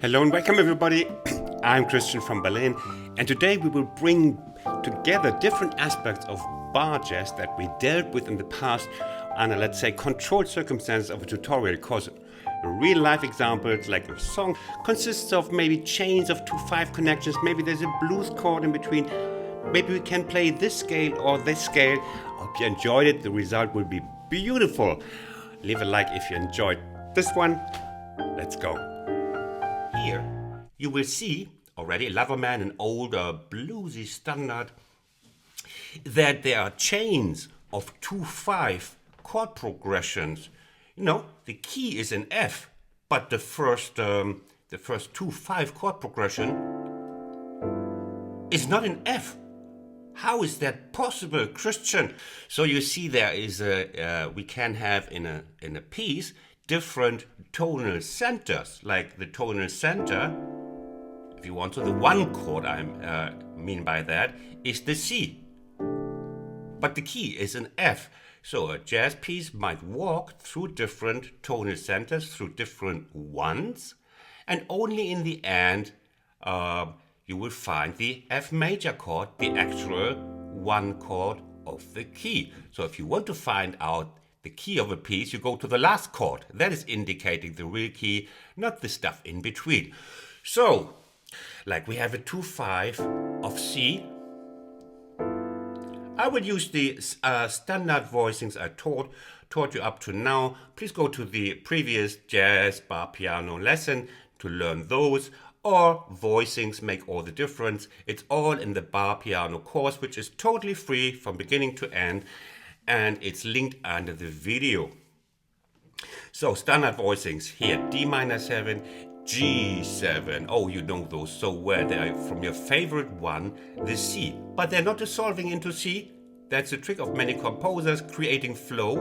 Hello and welcome everybody. I'm Christian from Berlin, and today we will bring together different aspects of bar jazz that we dealt with in the past under, let's say, controlled circumstances of a tutorial course. Real life examples, like a song consists of maybe chains of 2/5 connections, maybe there's a blues chord in between, maybe we can play this scale or this scale. Hope you enjoyed it. The result will be beautiful. Leave a like if you enjoyed this one. Let's go. Here you will see already, Loverman, an older bluesy standard, that there are chains of 2/5 chord progressions. You know, the key is in F, but the first 2/5 chord progression is not in F. How is that possible, Christian? So you see, there is we can have in a piece different tonal centers, like the tonal center, if you want to, the one chord I mean by that is the C, but the key is an F. So a jazz piece might walk through different tonal centers, through different ones, and only in the end you will find the F major chord, the actual one chord of the key. So if you want to find out the key of a piece, you go to the last chord. That is indicating the real key, not the stuff in between. So, like we have a 2/5 of C. I will use the standard voicings I taught you up to now. Please go to the previous jazz bar piano lesson to learn those, or voicings make all the difference. It's all in the bar piano course, which is totally free from beginning to end, and it's linked under the video. So standard voicings here: D minor 7, G7. Oh, you know those so well. They're from your favorite one, the C. But they're not dissolving into C. That's the trick of many composers, creating flow.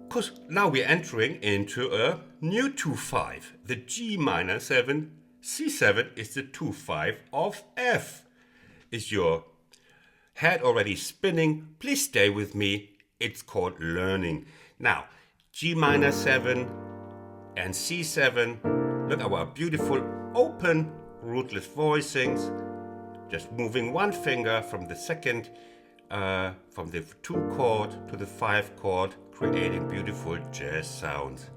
Because now we're entering into a new 2/5. The G minor 7, C7 is the 2/5 of F. Is your head already spinning? Please stay with me. It's called learning. Now, G minor 7 and C7. Look at our beautiful open rootless voicings. Just moving one finger from the second, from the 2 chord to the 5 chord, creating beautiful jazz sounds.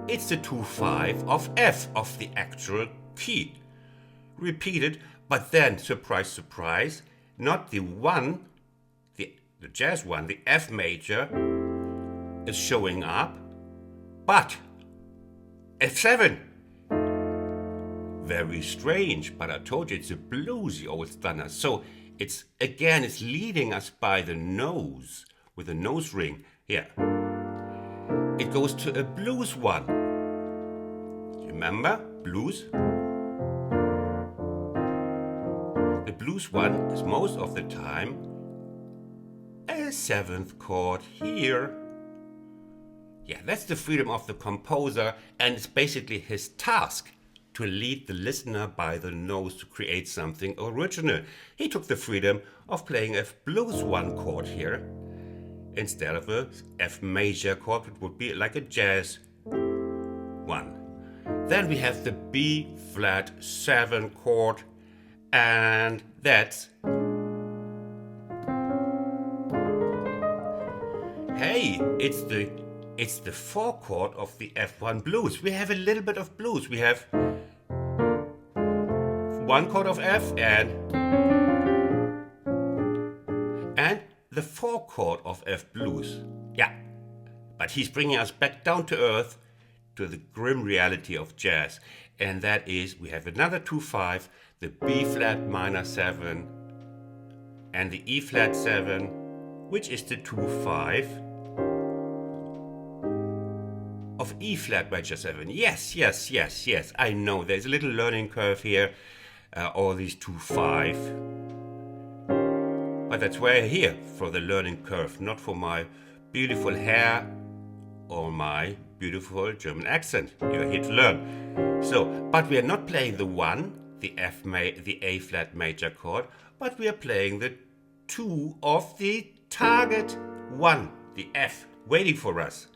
It's the 2/5 of F, of the actual key. Repeated, but then, surprise, surprise, not the one, the jazz one, the F major is showing up, but F7. Very strange, but I told you it's a bluesy old standard. So it's leading us by the nose, with a nose ring. Here. It goes to a blues one. Remember? Blues? The blues one is most of the time a 7th chord here. Yeah, that's the freedom of the composer, and it's basically his task to lead the listener by the nose to create something original. He took the freedom of playing a blues 1 chord here instead of a F major chord, which would be like a jazz 1. Then we have the B flat 7 chord, and that's, hey, it's the 4 chord of the F1 blues. We have a little bit of blues. We have 1 chord of F and the 4 chord of F blues. Yeah, but he's bringing us back down to earth, to the grim reality of jazz. And that is, we have another 2/5, the B flat minor 7 and the E flat 7, which is the 2/5 of E flat major 7. Yes. I know there's a little learning curve here, all these 2/5. But that's why I'm here, for the learning curve, not for my beautiful hair or my beautiful German accent. You're here to learn. So, but we are not playing the 1, the A flat major chord, but we are playing the 2 of the target 1, the F, waiting for us.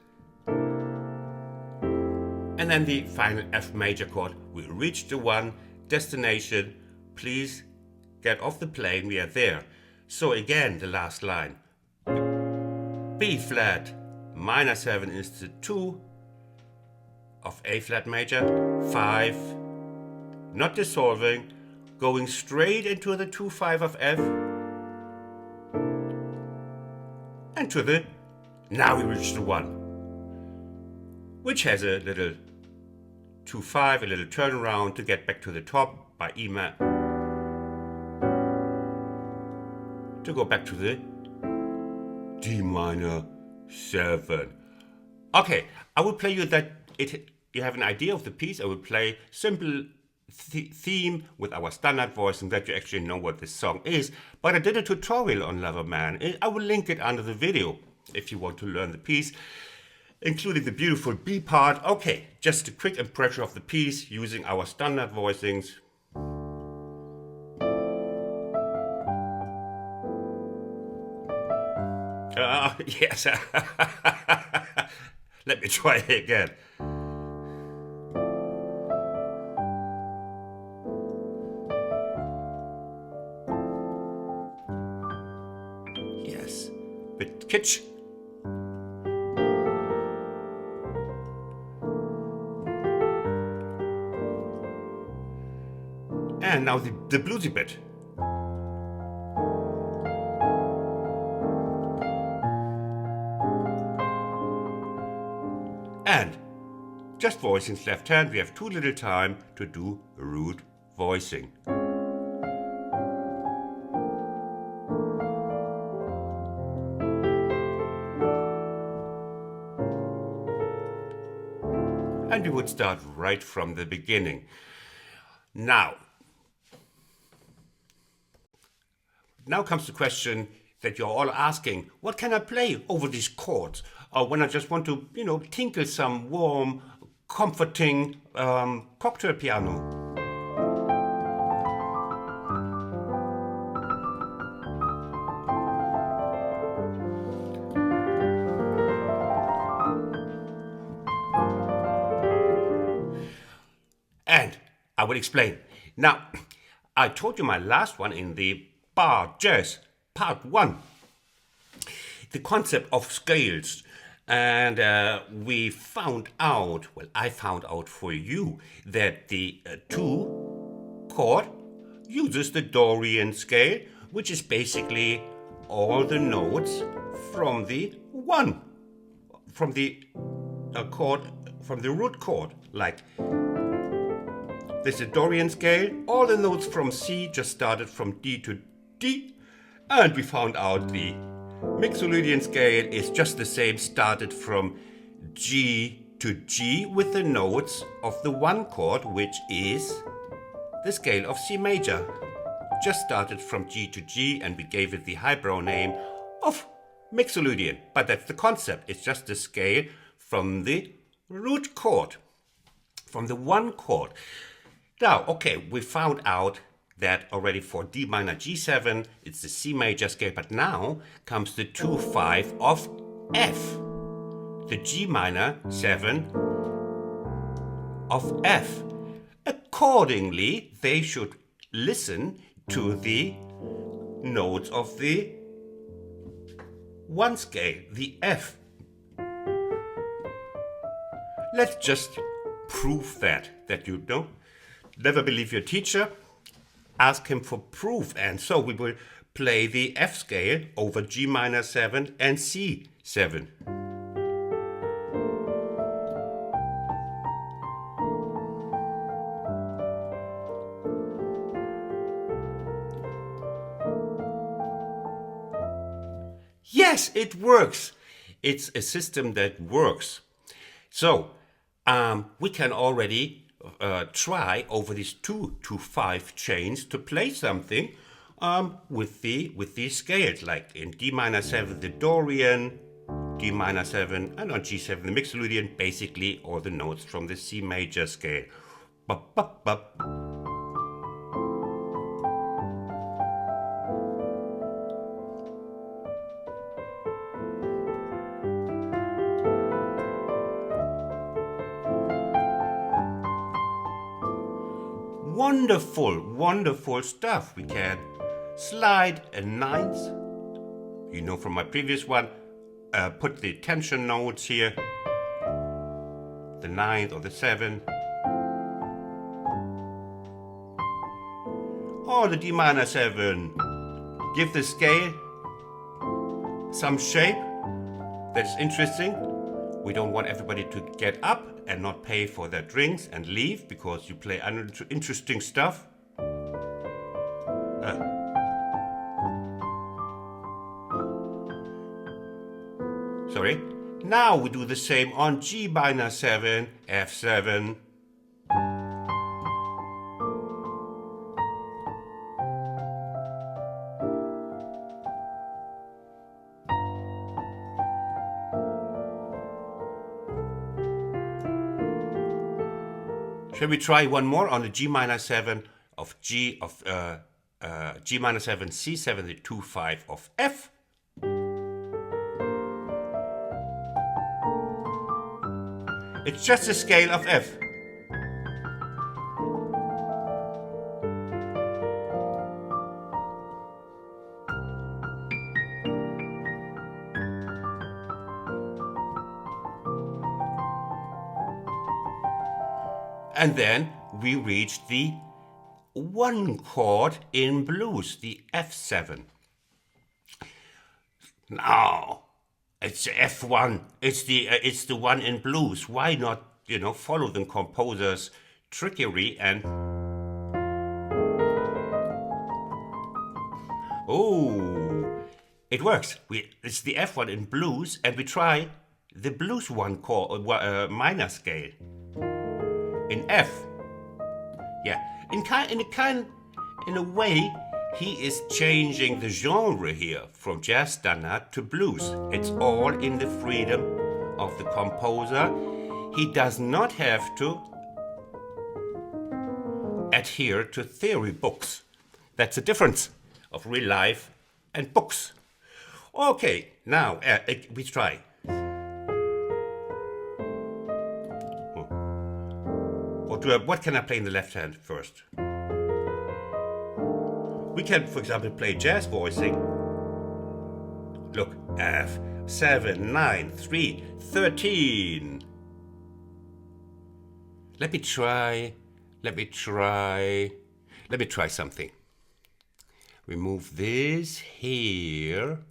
and then the final F major chord. We reach the 1, destination, please get off the plane, we are there. So again, the last line. B flat minor 7 is the 2 of A flat major, 5, not dissolving, going straight into the 2-5 of F, and to the, now we reach the 1, which has a little 2-5, a little turnaround to get back to the top by E to go back to the D minor 7. Okay, I will play you that you have an idea of the piece. I will play simple theme with our standard voice and that you actually know what this song is. But I did a tutorial on Loverman. I will link it under the video if you want to learn the piece, including the beautiful B part. Okay, just a quick impression of the piece using our standard voicings. Yes. Let me try again. Yes, bit kitsch. And now the bluesy bit. And just voicings left hand, we have too little time to do root voicing. And we would start right from the beginning. Now comes the question that you're all asking, what can I play over these chords? Or when I just want to, tinkle some warm, comforting cocktail piano. And I will explain. Now, I told you my last one in the bar jazz part 1, the concept of scales. And we found out, well, I found out for you, that the 2 chord uses the Dorian scale, which is basically all the notes from the 1, from the chord, from the root chord. Like, this is the Dorian scale, all the notes from C just started from D to D, and we found out the Mixolydian scale is just the same, started from G to G with the notes of the 1 chord, which is the scale of C major. Just started from G to G, and we gave it the highbrow name of Mixolydian. But that's the concept. It's just the scale from the root chord, from the 1 chord. Now, okay, we found out that already for D minor G7, it's the C major scale, but now comes the 2-5 of F, the G minor 7 of F. Accordingly, they should listen to the notes of the 1 scale, the F. Let's just prove that you know. Never believe your teacher. Ask him for proof, and so we will play the F scale over G minor 7 and C7. Yes, it works. It's a system that works. So we can already try over these 2-5 chains to play something with these scales, like in D minor 7 the Dorian, D minor 7, and on G7 the Mixolydian, basically all the notes from the C major scale. Bup, bup, bup. Wonderful, wonderful stuff. We can slide a ninth. You know from my previous one, put the tension notes here. The ninth or the seventh. Or the D minor 7. Give the scale some shape that's interesting. We don't want everybody to get up and not pay for their drinks and leave because you play uninteresting stuff. Sorry. Now we do the same on G minor 7, F7. Shall we try one more on the G minor 7 of G minor 7, C7, the 2-5 of F? It's just a scale of F. And then we reach the 1 chord in blues, the F7. Now, it's F1. It's the one in blues. Why not, follow the composer's trickery and... Oh, it works. It's the F1 in blues, and we try the blues 1 chord, minor scale. In F. Yeah, in a way, he is changing the genre here from jazz standard to blues. It's all in the freedom of the composer. He does not have to adhere to theory books. That's the difference of real life and books. Okay, now we try. What can I play in the left hand first? We can, for example, play jazz voicing. Look, F, 7, 9, 3, 13. Let me try something. We move this here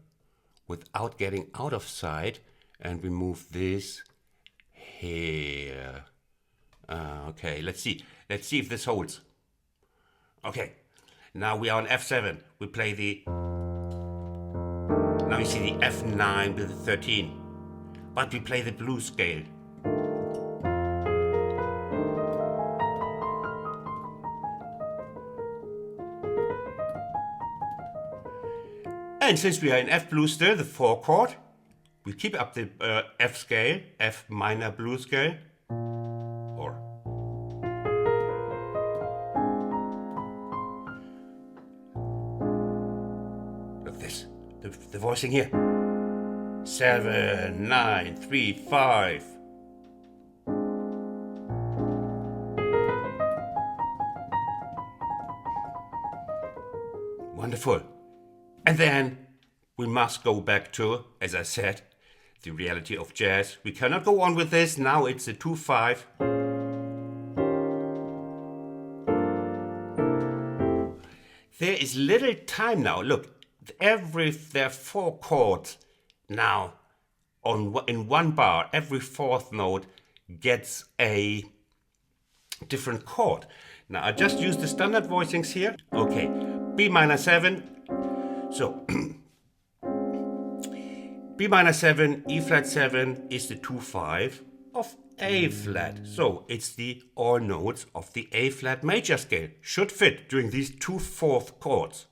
without getting out of sight, and we move this here. Okay, let's see if this holds. Okay, now we are on F7. We play now you see the F9 with the 13. But we play the blues scale. And since we are in F blues still, the 4 chord, we keep up the F scale, F minor blues scale. The voicing here. 7, 9, 3, 5. Wonderful. And then we must go back to, as I said, the reality of jazz. We cannot go on with this. Now it's a 2-5. There is little time now. Look. There are 4 chords now in one bar. Every 4th note gets a different chord. Now I just use the standard voicings here. Okay, B minor 7. So B minor 7, E flat 7 is the 2-5 of A flat. So it's the all notes of the A flat major scale. Should fit during these 2 4th chords.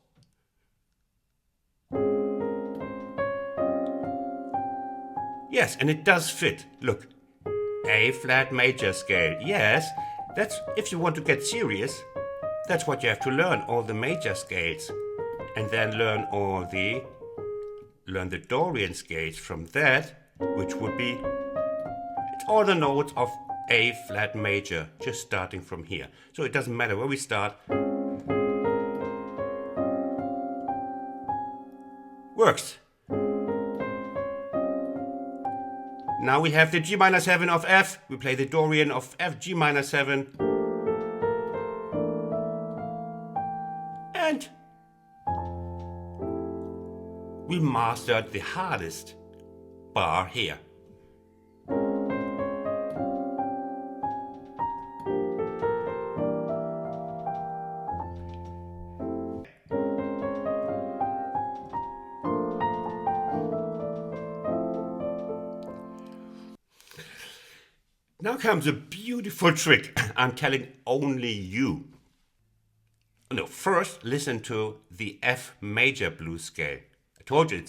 Yes, and it does fit. Look, A flat major scale. Yes, that's if you want to get serious. That's what you have to learn, all the major scales, and then learn the Dorian scales from that, which would be it's all the notes of A flat major, just starting from here. So it doesn't matter where we start. Works. Now we have the G minor 7 of F. We play the Dorian of F, G minor 7. And we mastered the hardest bar here. Now comes a beautiful trick I'm telling only you. No, first listen to the F major blues scale. I told you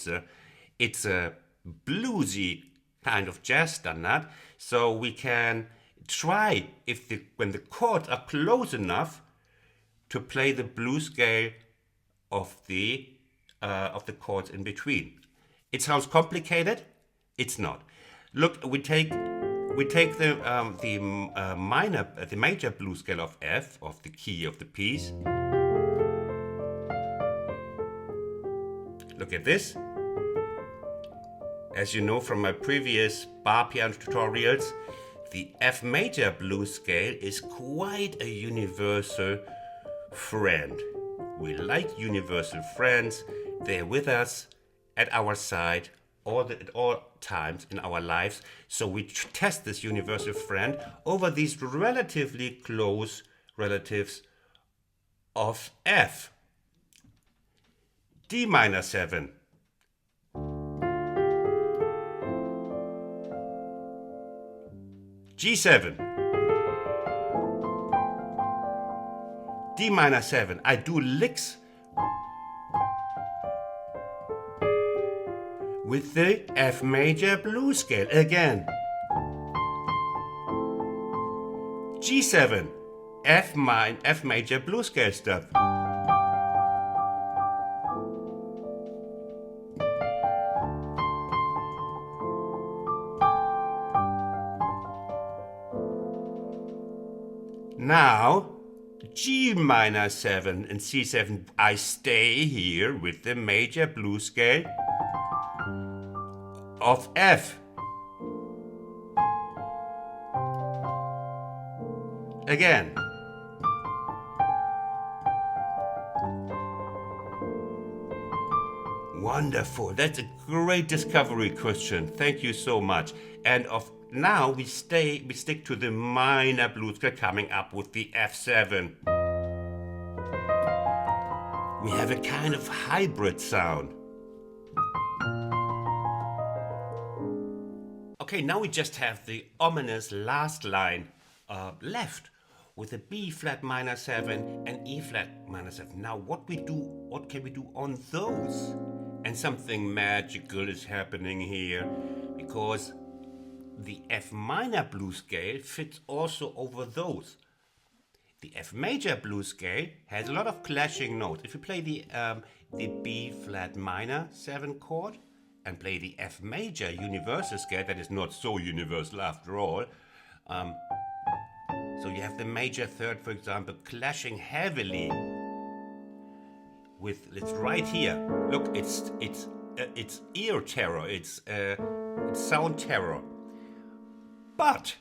it's a bluesy kind of jazz standard, so we can try when the chords are close enough to play the blues scale of the chords in between. It sounds complicated. It's not. Look, we take the major blues scale of F, of the key of the piece. Look at this. As you know from my previous bar piano tutorials, the F major blues scale is quite a universal friend. We like universal friends. They're with us, at our side, at all times in our lives. So we test this universal friend over these relatively close relatives of F. D minor 7. G7. D minor 7. I do licks with the F major blues scale again. G7. F major blues scale stuff. Now, G minor 7 and C7, I stay here with the major blues scale of F. Again. Wonderful. That's a great discovery, Christian. Thank you so much. And now we stick to the minor blues scale, coming up with the F7. We have a kind of hybrid sound. Okay, now we just have the ominous last line left with a B flat minor 7 and E flat minor 7. Now what can we do on those? And something magical is happening here, because the F minor blues scale fits also over those. The F major blues scale has a lot of clashing notes. If you play the B flat minor 7 chord and play the F major universal scale, that is not so universal after all. So you have the major third, for example, clashing heavily with, it's right here. Look, it's ear terror. It's sound terror. But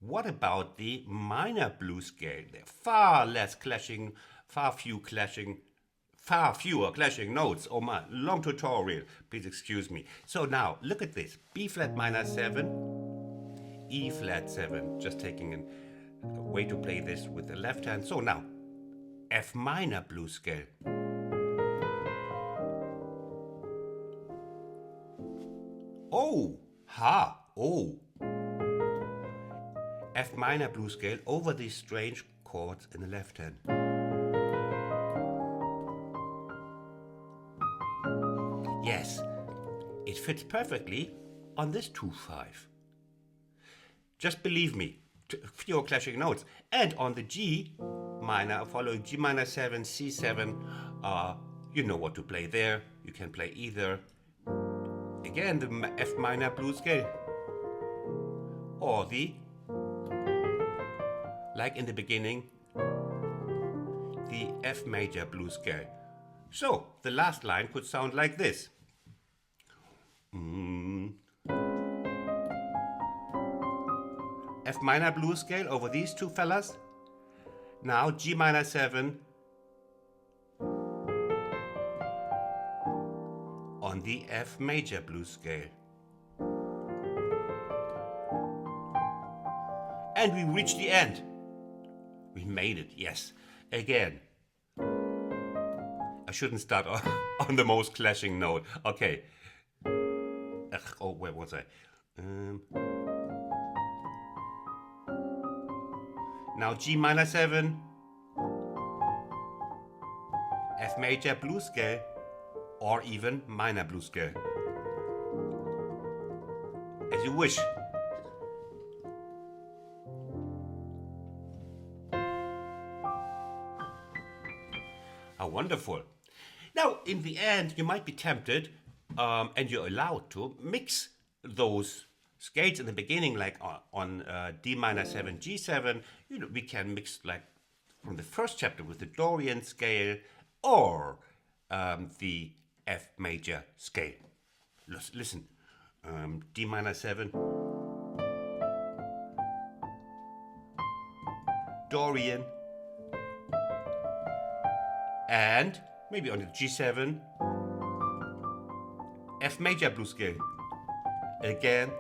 what about the minor blues scale? There are far fewer clashing notes. Oh my, long tutorial. Please excuse me. So now, look at this. B flat minor 7, E flat 7. Just taking a way to play this with the left hand. So now, F minor blues scale. Oh, ha, oh. F minor blues scale over these strange chords in the left hand. Yes, it fits perfectly on this 2-5. Just believe me, fewer clashing notes. And on the G minor, following G minor 7, C7, you know what to play there. You can play either, again, the F minor blues scale or the like in the beginning, the F major blues scale. So the last line could sound like this. F minor blues scale over these two fellas. Now G minor 7 on the F major blues scale. And we reached the end. We made it, yes. Again. I shouldn't start on the most clashing note. Okay. Oh, where was I? Now G minor 7, F major blues scale, or even minor blues scale. As you wish. How wonderful. Now, in the end, you might be tempted, and you're allowed to, mix those scales in the beginning, like on D minor 7, G7. You know, we can mix like from the first chapter with the Dorian scale or the F major scale. Listen, D minor 7, Dorian, and maybe on the G7, F major blues scale. Again,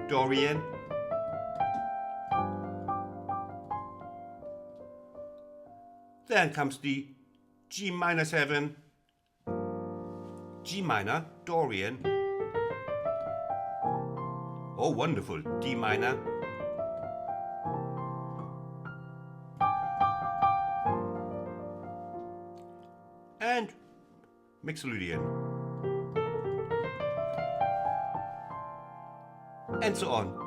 Dorian, then comes the G minor 7, G minor, Dorian. Oh, wonderful, D minor. And Mixolydian. And so on.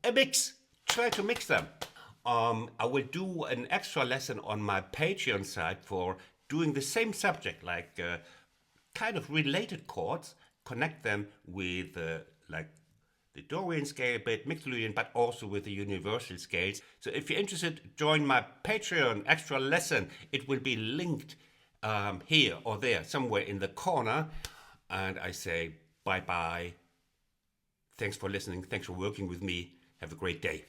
A mix. Try to mix them. I will do an extra lesson on my Patreon site for doing the same subject, like kind of related chords, connect them with like the Dorian scale a bit, Mixolydian, but also with the universal scales. So if you're interested, join my Patreon extra lesson. It will be linked here or there, somewhere in the corner. And I say bye-bye. Thanks for listening. Thanks for working with me. Have a great day.